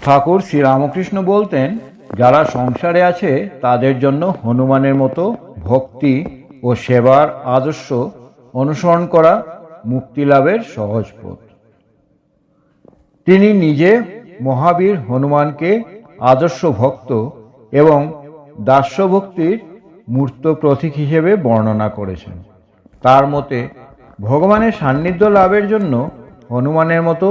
ঠাকুর শ্রীরামকৃষ্ণ বলতেন, যারা সংসারে আছে তাদের জন্য হনুমানের মতো ভক্তি ও সেবার আদর্শ অনুসরণ করা মুক্তি লাভের সহজ পথ। তিনি নিজে মহাবীর হনুমানকে আদর্শ ভক্ত এবং দাস্যভক্তির মূর্ত প্রতীক হিসেবে বর্ণনা করেছেন। তার মতে ভগবানের সান্নিধ্য লাভের জন্য হনুমানের মতো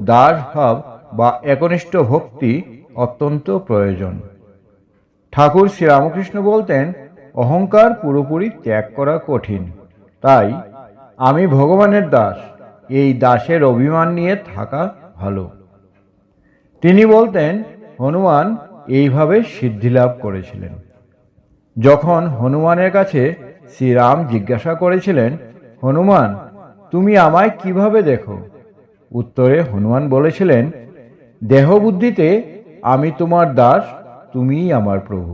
দাসভাব বা একনিষ্ঠ ভক্তি অত্যন্ত প্রয়োজন। ঠাকুর শ্রীরামকৃষ্ণ বলতেন, অহংকার পুরোপুরি ত্যাগ করা কঠিন, তাই আমি ভগবানের দাস, এই দাসের অভিমান নিয়ে থাকা ভালো। তিনি বলতেন, হনুমান এইভাবে সিদ্ধিলাভ করেছিলেন। যখন হনুমানের কাছে শ্রীরাম জিজ্ঞাসা করেছিলেন, হনুমান, তুমি আমায় কিভাবে দেখো? উত্তরে হনুমান বলেছিলেন, দেহবুদ্ধিতে আমি তোমার দাস, তুমিই আমার প্রভু।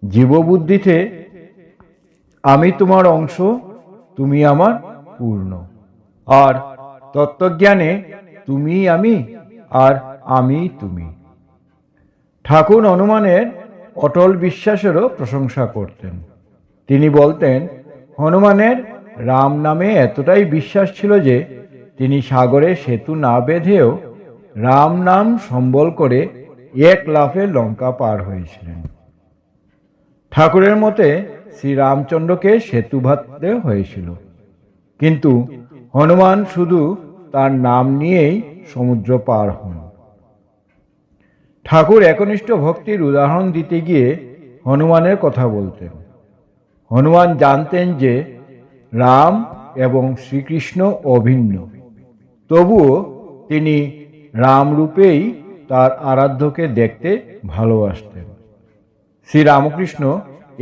জীববুদ্ধিতে আমি তোমার অংশ, তুমি আমার পূর্ণ। আর তত্ত্বজ্ঞানে তুমি আমি আর আমি তুমি। ঠাকুর হনুমানের অটল বিশ্বাসেরও প্রশংসা করতেন। তিনি বলতেন, হনুমানের রাম নামে এতটাই বিশ্বাস ছিল যে তিনি সাগরে সেতু না বেঁধেও রাম নাম সম্বল করে এক লাফে লঙ্কা পার হয়েছিলেন। ঠাকুরের মতে শ্রীরামচন্দ্রকে সেতু বাঁধতে হয়েছিল, কিন্তু হনুমান শুধু তার নাম নিয়েই সমুদ্র পার হন। ঠাকুর একনিষ্ঠ ভক্তির উদাহরণ দিতে গিয়ে হনুমানের কথা বলতেন। হনুমান জানতেন যে রাম এবং শ্রীকৃষ্ণ অভিন্ন, তবুও তিনি রামরূপেই তার আরাধ্যকে দেখতে ভালোবাসতেন। শ্রীরামকৃষ্ণ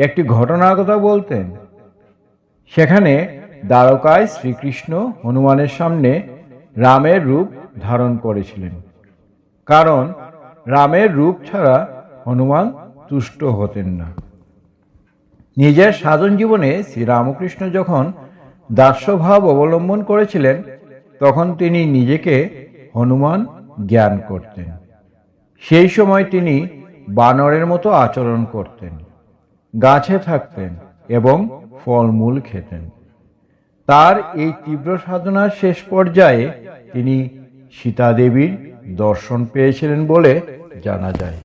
একটি ঘটনার কথা বলতেন। সেখানে দ্বারকায় শ্রীকৃষ্ণ হনুমানের সামনে রামের রূপ ধারণ করেছিলেন, কারণ রামের রূপ ছাড়া হনুমান তুষ্ট হতেন না। নিজের সাধন জীবনে শ্রীরামকৃষ্ণ যখন দাস্যভাব অবলম্বন করেছিলেন, তখন তিনি নিজেকে হনুমান জ্ঞান করতেন। সেই সময় তিনি বানরের মতো আচরণ করতেন, গাছে থাকতেন এবং ফলমূল খেতেন। তার এই তীব্র সাধনার শেষ পর্যায়ে তিনি সীতা দেবীর দর্শন পেয়েছিলেন বলে জানা যায়।